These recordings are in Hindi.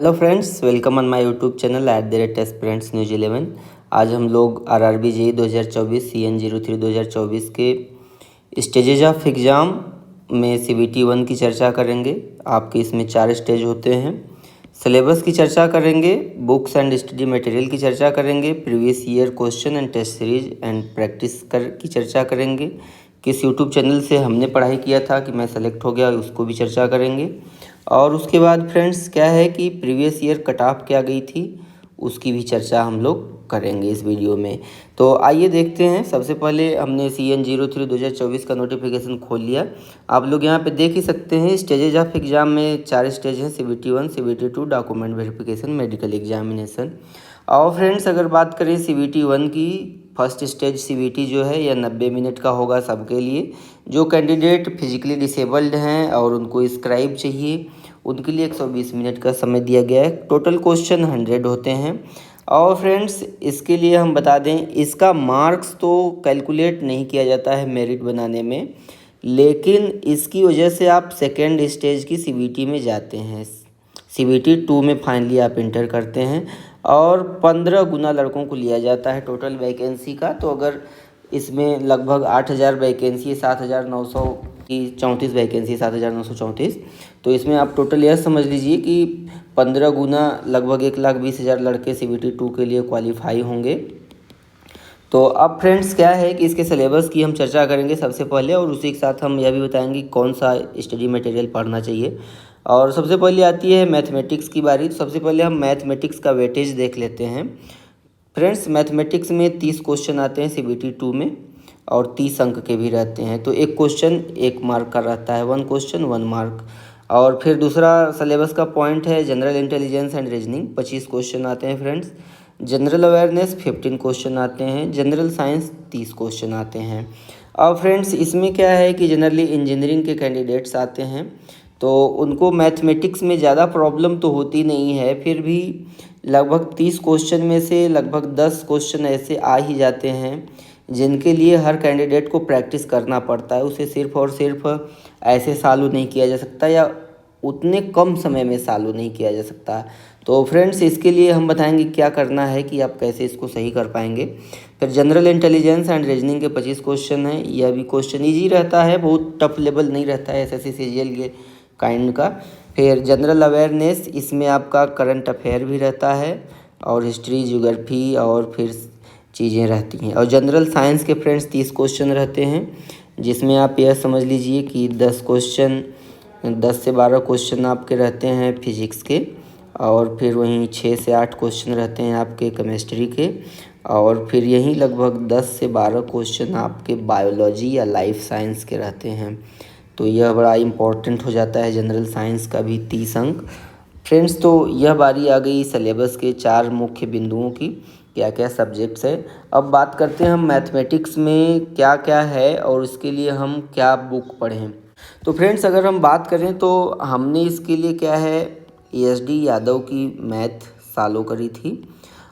Hello friends, welcome on my YouTube channel @aspirants news 11। आज हम लोग RRB JEE 2024 CN03 2024 के स्टेजेज ऑफ एग्ज़ाम में CBT 1 की चर्चा करेंगे। आपके इसमें 4 स्टेज होते हैं। सिलेबस की चर्चा करेंगे, बुक्स एंड स्टडी मटेरियल की चर्चा करेंगे, previous year question and test series and practice की चर्चा करेंगे। किस यूट्यूब चैनल से हमने पढ़ाई किया था कि मैं सेलेक्ट हो गया, उसको भी चर्चा करेंगे। और उसके बाद फ्रेंड्स क्या है कि प्रीवियस ईयर कट ऑफ क्या गई थी, उसकी भी चर्चा हम लोग करेंगे इस वीडियो में। तो आइए देखते हैं। सबसे पहले हमने CN03 2024 का नोटिफिकेशन खोल लिया। आप लोग यहाँ पे देख ही सकते हैं स्टेजेज ऑफ एग्ज़ाम में 4 स्टेज हैं, CBT 1, CBT 2, document verification, medical examination. और फ्रेंड्स अगर बात करें CBT 1 की, फर्स्ट स्टेज CBT जो है यह 90 मिनट का होगा सबके लिए। जो कैंडिडेट फिजिकली डिसेबल्ड हैं और उनको स्क्राइब चाहिए, उनके लिए 120 मिनट का समय दिया गया है। टोटल क्वेश्चन 100 होते हैं। और फ्रेंड्स इसके लिए हम बता दें, इसका मार्क्स तो कैलकुलेट नहीं किया जाता है मेरिट बनाने में, लेकिन इसकी वजह से आप सेकेंड स्टेज की CBT में जाते हैं। CBT 2 में फाइनली आप इंटर करते हैं और 15 गुना लड़कों को लिया जाता है टोटल वैकेंसी का। तो अगर इसमें लगभग 8000 वैकेंसी, 7900 की 34 वैकेंसी, 7934, तो इसमें आप टोटल यह समझ लीजिए कि 15 गुना लगभग 1,20,000 लड़के CBT 2 के लिए क्वालिफाई होंगे। तो अब फ्रेंड्स क्या है कि इसके सिलेबस की हम चर्चा करेंगे सबसे पहले, और उसी के साथ हम यह भी बताएंगे कौन सा स्टडी मटेरियल पढ़ना चाहिए। और सबसे पहले आती है मैथमेटिक्स की बारी। तो सबसे पहले हम मैथमेटिक्स का वेटेज देख लेते हैं। फ्रेंड्स मैथमेटिक्स में 30 क्वेश्चन आते हैं CBT 2 में, और 30 अंक के भी रहते हैं। तो एक क्वेश्चन 1 मार्क का रहता है, 1 क्वेश्चन 1 मार्क। और फिर दूसरा सिलेबस का पॉइंट है general intelligence and reasoning, 25 question आते हैं फ्रेंड्स। जनरल अवेयरनेस 15 क्वेश्चन आते हैं। जनरल साइंस 30 क्वेश्चन आते हैं। अब फ्रेंड्स इसमें क्या है कि जनरली इंजीनियरिंग के कैंडिडेट्स आते हैं, तो उनको मैथमेटिक्स में ज़्यादा प्रॉब्लम तो होती नहीं है, फिर भी लगभग 30 क्वेश्चन में से लगभग 10 क्वेश्चन ऐसे आ ही जाते हैं जिनके लिए हर कैंडिडेट को प्रैक्टिस करना पड़ता है। उसे सिर्फ़ और सिर्फ ऐसे सॉल्व नहीं किया जा सकता, या उतने कम समय में सॉल्व नहीं किया जा सकता। तो फ्रेंड्स इसके लिए हम बताएंगे क्या करना है कि आप कैसे इसको सही कर पाएंगे। फिर जनरल इंटेलिजेंस एंड रीजनिंग के 25 क्वेश्चन हैं। यह भी क्वेश्चन ईजी रहता है, बहुत टफ लेवल नहीं रहता है SSC CGL के काइंड का। फिर जनरल अवेयरनेस, इसमें आपका करंट अफेयर भी रहता है, और हिस्ट्री, ज्योग्राफी और फिर चीज़ें रहती हैं। और जनरल साइंस के फ्रेंड्स 30 क्वेश्चन रहते हैं, जिसमें आप यह समझ लीजिए कि 10 से 12 क्वेश्चन आपके रहते हैं फिजिक्स के, और फिर वहीं 6 से 8 क्वेश्चन रहते हैं आपके केमिस्ट्री के, और फिर यहीं लगभग 10 से 12 क्वेश्चन आपके बायोलॉजी या लाइफ साइंस के रहते हैं। तो यह बड़ा इम्पोर्टेंट हो जाता है जनरल साइंस का भी 30 अंक। फ्रेंड्स तो यह बारी आ गई सिलेबस के 4 मुख्य बिंदुओं की, क्या क्या सब्जेक्ट्स है। अब बात करते हैं हम मैथमेटिक्स में क्या क्या है और उसके लिए हम क्या बुक पढ़ें। तो फ्रेंड्स अगर हम बात करें तो हमने इसके लिए क्या है, ESD यादव की मैथ फॉलो करी थी।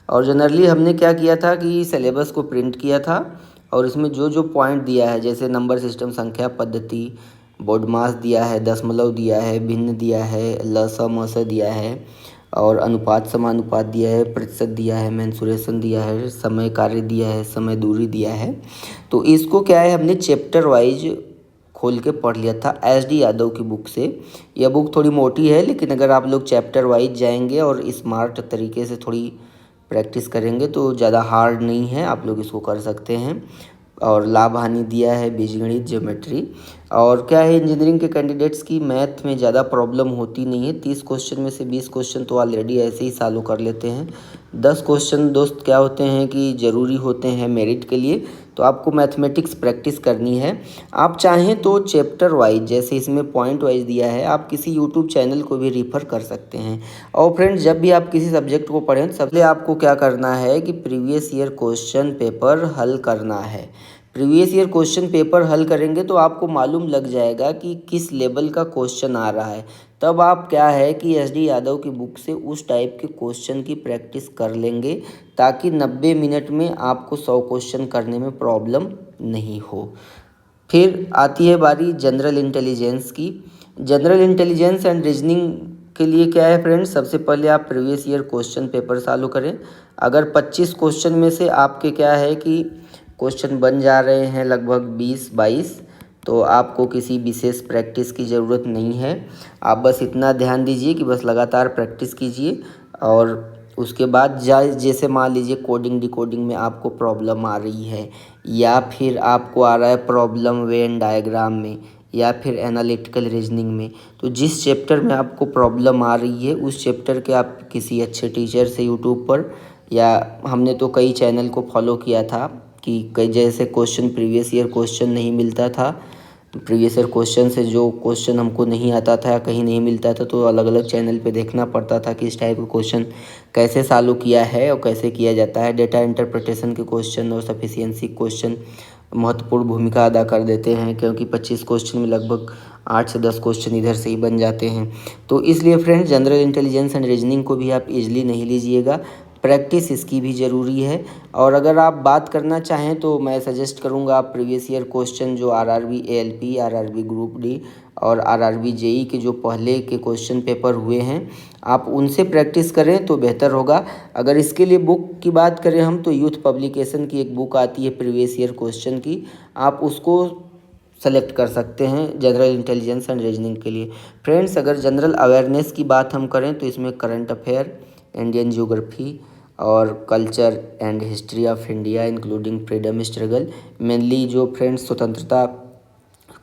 और जनरली हमने क्या किया था कि सिलेबस को प्रिंट किया था, और इसमें जो जो पॉइंट दिया है, जैसे नंबर सिस्टम, संख्या पद्धति, बोर्ड मास दिया है, दशमलव दिया है, भिन्न दिया है, लसा मसा दिया है, और अनुपात समानुपात दिया है, प्रतिशत दिया है, मेंसुरेशन दिया है, समय कार्य दिया है, समय दूरी दिया है। तो इसको क्या है, हमने चैप्टर वाइज खोल के पढ़ लिया था SD यादव की बुक से। यह बुक थोड़ी मोटी है, लेकिन अगर आप लोग चैप्टर वाइज जाएंगे और स्मार्ट तरीके से थोड़ी प्रैक्टिस करेंगे तो ज़्यादा हार्ड नहीं है, आप लोग इसको कर सकते हैं। और लाभ हानि दिया है, बीजगणित, ज्योमेट्री। और क्या है, इंजीनियरिंग के कैंडिडेट्स की मैथ में ज़्यादा प्रॉब्लम होती नहीं है। 30 क्वेश्चन में से 20 क्वेश्चन तो ऑलरेडी ऐसे ही सॉल्व कर लेते हैं। 10 क्वेश्चन दोस्त क्या होते हैं कि ज़रूरी होते हैं मेरिट के लिए, तो आपको मैथमेटिक्स प्रैक्टिस करनी है। आप चाहें तो चैप्टर वाइज, जैसे इसमें पॉइंट वाइज दिया है, आप किसी यूट्यूब चैनल को भी रेफ़र कर सकते हैं। और फ्रेंड्स जब भी आप किसी सब्जेक्ट को पढ़ें, सबसे आपको क्या करना है कि प्रीवियस ईयर क्वेश्चन पेपर हल करना है। प्रीवियस ईयर क्वेश्चन पेपर हल करेंगे तो आपको मालूम लग जाएगा कि किस लेवल का क्वेश्चन आ रहा है। तब आप क्या है कि SD यादव की बुक से उस टाइप के क्वेश्चन की प्रैक्टिस कर लेंगे, ताकि 90 मिनट में आपको 100 क्वेश्चन करने में प्रॉब्लम नहीं हो। फिर आती है बारी जनरल इंटेलिजेंस की। जनरल इंटेलिजेंस एंड रीजनिंग के लिए क्या है फ्रेंड्स, सबसे पहले आप प्रीवियस ईयर क्वेश्चन पेपर चालू करें। अगर 25 क्वेश्चन में से आपके क्या है कि क्वेश्चन बन जा रहे हैं लगभग 20-22, तो आपको किसी विशेष प्रैक्टिस की ज़रूरत नहीं है। आप बस इतना ध्यान दीजिए कि बस लगातार प्रैक्टिस कीजिए। और उसके बाद जैसे मान लीजिए कोडिंग डिकोडिंग में आपको प्रॉब्लम आ रही है, या फिर आपको आ रहा है प्रॉब्लम वेन डायग्राम में, या फिर एनालिटिकल रीजनिंग में, तो जिस चैप्टर में आपको प्रॉब्लम आ रही है उस चैप्टर के आप किसी अच्छे टीचर से यूट्यूब पर, या हमने तो कई चैनल को फॉलो किया था कि कई जैसे क्वेश्चन प्रीवियस ईयर क्वेश्चन नहीं मिलता था, प्रीवियस ईयर क्वेश्चन से जो क्वेश्चन हमको नहीं आता था या कहीं नहीं मिलता था, तो अलग अलग चैनल पे देखना पड़ता था कि इस टाइप का क्वेश्चन कैसे सॉल्व किया है और कैसे किया जाता है। डेटा इंटरप्रिटेशन के क्वेश्चन और सफिशिएंसी क्वेश्चन महत्वपूर्ण भूमिका अदा कर देते हैं, क्योंकि 25 क्वेश्चन में लगभग 8 से 10 क्वेश्चन इधर से ही बन जाते हैं। तो इसलिए friends, general intelligence and reasoning को भी आप इजीली नहीं लीजिएगा, प्रैक्टिस इसकी भी ज़रूरी है। और अगर आप बात करना चाहें तो मैं सजेस्ट करूंगा आप प्रीवियस ईयर क्वेश्चन जो RRB ALP, RRB group D और आरआरबी जेई के जो पहले के क्वेश्चन पेपर हुए हैं, आप उनसे प्रैक्टिस करें तो बेहतर होगा। अगर इसके लिए बुक की बात करें हम, तो यूथ पब्लिकेशन की एक बुक आती है प्रीवियस ईयर क्वेश्चन की, आप उसको सेलेक्ट कर सकते हैं जनरल इंटेलिजेंस एंड रीजनिंग के लिए। फ्रेंड्स, अगर जनरल अवेयरनेस की बात हम करें तो इसमें करंट अफेयर, इंडियन ज्योग्राफी और culture and history of India including freedom struggle, mainly जो फ्रेंड्स स्वतंत्रता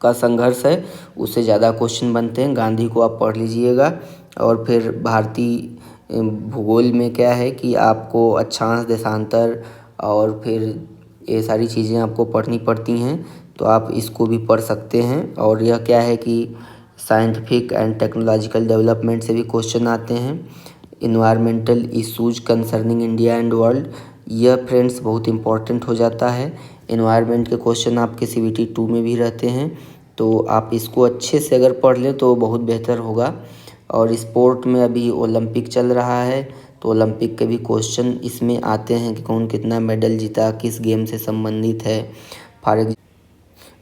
का संघर्ष है उससे ज़्यादा क्वेश्चन बनते हैं। गांधी को आप पढ़ लीजिएगा। और फिर भारतीय भूगोल में क्या है कि आपको अक्षांश, देशांतर और फिर ये सारी चीज़ें आपको पढ़नी पड़ती हैं, तो आप इसको भी पढ़ सकते हैं। और यह क्या है कि साइंटिफिक एंड टेक्नोलॉजिकल डेवलपमेंट से भी क्वेश्चन आते हैं। Environmental issues concerning India and world, यह फ्रेंड्स बहुत इंपॉर्टेंट हो जाता है। इन्वायरमेंट के क्वेश्चन आपके CBT 2 में भी रहते हैं, तो आप इसको अच्छे से अगर पढ़ लें तो बहुत बेहतर होगा। और स्पोर्ट में अभी ओलंपिक चल रहा है, तो ओलंपिक के भी क्वेश्चन इसमें आते हैं कि कौन कितना मेडल जीता, किस गेम से संबंधित है। फॉर एग्जाम्पल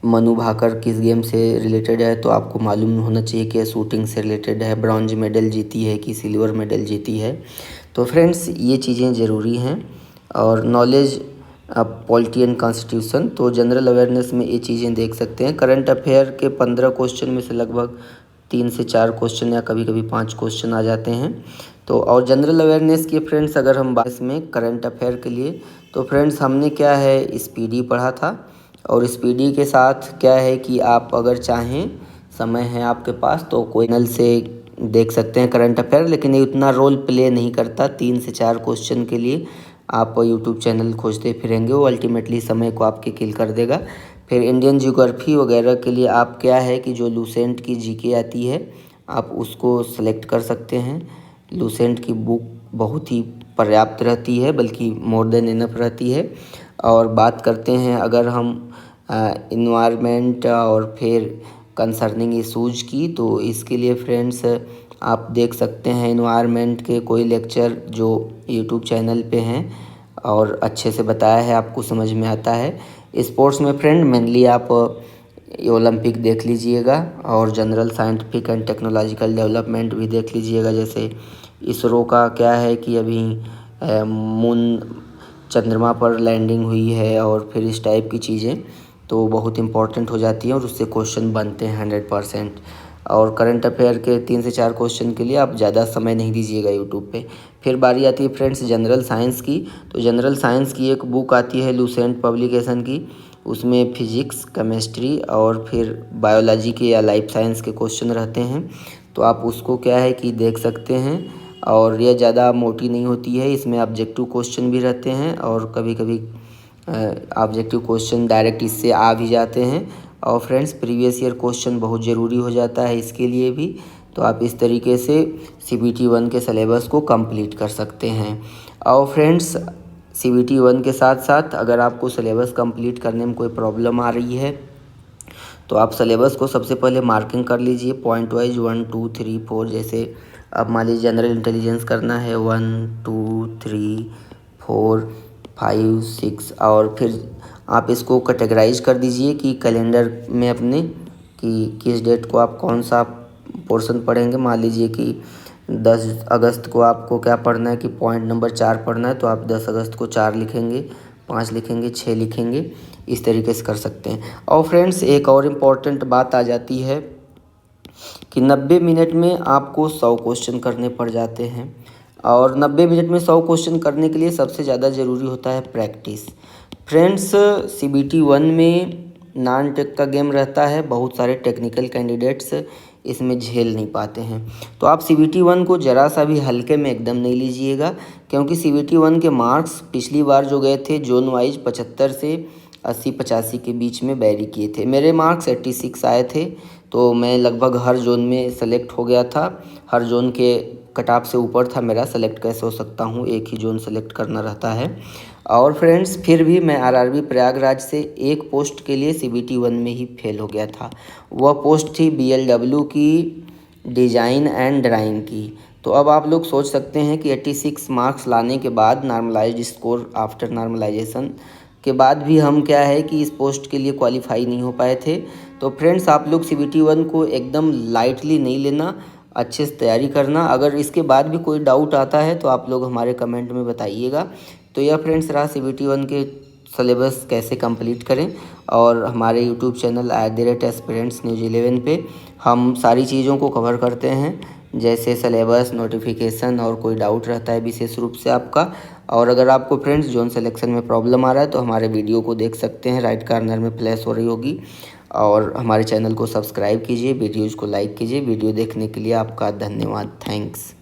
मनु भाकर किस गेम से रिलेटेड है, तो आपको मालूम होना चाहिए कि शूटिंग से रिलेटेड है, ब्रॉन्ज मेडल जीती है कि सिल्वर मेडल जीती है। तो फ्रेंड्स, ये चीज़ें ज़रूरी हैं। और नॉलेज पॉलिटी एंड कॉन्स्टिट्यूशन, तो जनरल अवेयरनेस में ये चीज़ें देख सकते हैं। करंट अफेयर के 15 क्वेश्चन में से लगभग 3 से 4 क्वेश्चन या कभी कभी 5 क्वेश्चन आ जाते हैं। तो और जनरल अवेयरनेस के फ्रेंड्स अगर हम बात में करंट अफेयर के लिए, तो फ्रेंड्स हमने क्या है स्पीडी पढ़ा था। और स्पीडी के साथ क्या है कि आप अगर चाहें, समय है आपके पास, तो कोई चैनल से देख सकते हैं करंट अफेयर, लेकिन ये उतना रोल प्ले नहीं करता। 3 से 4 क्वेश्चन के लिए आप यूट्यूब चैनल खोजते फिरेंगे, वो अल्टीमेटली समय को आपके किल कर देगा। फिर इंडियन ज्योग्राफी वगैरह के लिए आप क्या है कि जो लूसेंट की जीके आती है आप उसको सेलेक्ट कर सकते हैं। लूसेंट की बुक बहुत ही पर्याप्त रहती है, बल्कि मोर देन इनफ रहती है। और बात करते हैं अगर हम इन्वायरमेंट और फिर कंसर्निंग इशूज़ की, तो इसके लिए फ्रेंड्स आप देख सकते हैं इन्वायरमेंट के कोई लेक्चर जो यूट्यूब चैनल पे हैं और अच्छे से बताया है, आपको समझ में आता है। स्पोर्ट्स में फ्रेंड मेनली आप ओलंपिक देख लीजिएगा और general scientific and technological development भी देख लीजिएगा। जैसे इसरो का क्या है कि अभी मून, चंद्रमा पर लैंडिंग हुई है और फिर इस टाइप की चीज़ें तो बहुत इंपॉर्टेंट हो जाती हैं और उससे क्वेश्चन बनते हैं 100%। और करंट अफेयर के 3 से 4 क्वेश्चन के लिए आप ज़्यादा समय नहीं दीजिएगा यूट्यूब पे। फिर बारी आती है फ्रेंड्स जनरल साइंस की, तो जनरल साइंस की एक बुक आती है लूसेंट पब्लिकेशन की, उसमें फिजिक्स, केमिस्ट्री और फिर बायोलॉजी के या लाइफ साइंस के क्वेश्चन रहते हैं, तो आप उसको क्या है कि देख सकते हैं। और यह ज़्यादा मोटी नहीं होती है, इसमें ऑब्जेक्टिव क्वेश्चन भी रहते हैं और कभी कभी ऑब्जेक्टिव क्वेश्चन डायरेक्ट इससे आ भी जाते हैं। और फ्रेंड्स प्रीवियस ईयर क्वेश्चन बहुत ज़रूरी हो जाता है इसके लिए भी, तो आप इस तरीके से CBT 1 के सिलेबस को कंप्लीट कर सकते हैं। और फ्रेंड्स CBT 1 के साथ साथ अगर आपको सिलेबस कंप्लीट करने में कोई प्रॉब्लम आ रही है, तो आप सिलेबस को सबसे पहले मार्किंग कर लीजिए पॉइंट वाइज 1 2 3 4। जैसे अब मान लीजिए जनरल इंटेलिजेंस करना है 1 2 3 4 5 6, और फिर आप इसको कैटेगराइज कर दीजिए कि कैलेंडर में अपने कि किस डेट को आप कौन सा पोर्शन पढ़ेंगे। मान लीजिए कि 10 अगस्त को आपको क्या पढ़ना है कि पॉइंट नंबर 4 पढ़ना है, तो आप 10 अगस्त को 4 लिखेंगे, 5 लिखेंगे, 6 लिखेंगे, इस तरीके से कर सकते हैं। और फ्रेंड्स एक और इम्पॉर्टेंट बात आ जाती है कि 90 मिनट में आपको 100 क्वेश्चन करने पड़ जाते हैं, और 90 मिनट में 100 क्वेश्चन करने के लिए सबसे ज़्यादा ज़रूरी होता है प्रैक्टिस। फ्रेंड्स CBT 1 में नॉन टेक का गेम रहता है, बहुत सारे टेक्निकल कैंडिडेट्स इसमें झेल नहीं पाते हैं। तो आप CBT 1 को ज़रा सा भी हल्के में एकदम नहीं लीजिएगा, क्योंकि CBT 1 के मार्क्स पिछली बार जो गए थे जोन वाइज 75 से 80-85 के बीच में वैरी किए थे। मेरे मार्क्स 86 आए थे, तो मैं लगभग हर जोन में सेलेक्ट हो गया था। हर जोन के कट ऑफ से ऊपर था मेरा, सेलेक्ट कैसे हो सकता हूँ, एक ही जोन सेलेक्ट करना रहता है। और फ्रेंड्स फिर भी मैं RRB प्रयागराज से एक पोस्ट के लिए CBT 1 में ही फेल हो गया था। वह पोस्ट थी BLW की, डिज़ाइन एंड ड्राइंग की। तो अब आप लोग सोच सकते हैं कि 86 मार्क्स लाने के बाद, नॉर्मलाइज्ड स्कोर आफ्टर नॉर्मलाइजेशन के बाद भी हम क्या है कि इस पोस्ट के लिए क्वालिफाई नहीं हो पाए थे। तो फ्रेंड्स आप लोग CBT 1 को एकदम लाइटली नहीं लेना, अच्छे से तैयारी करना। अगर इसके बाद भी कोई डाउट आता है तो आप लोग हमारे कमेंट में बताइएगा। तो यह फ्रेंड्स रहा CBT 1 के सिलेबस कैसे कंप्लीट करें। और हमारे यूट्यूब चैनल @एस्पिरेंट्स न्यूज़ 11 पे हम सारी चीज़ों को कवर करते हैं, जैसे सिलेबस, नोटिफिकेशन, और कोई डाउट रहता है विशेष रूप से आपका। और अगर आपको फ्रेंड्स जोन सिलेक्शन में प्रॉब्लम आ रहा है तो हमारे वीडियो को देख सकते हैं, राइट कॉर्नर में फ्लैश हो रही होगी। और हमारे चैनल को सब्सक्राइब कीजिए, वीडियोज़ को लाइक कीजिए। वीडियो देखने के लिए आपका धन्यवाद, थैंक्स।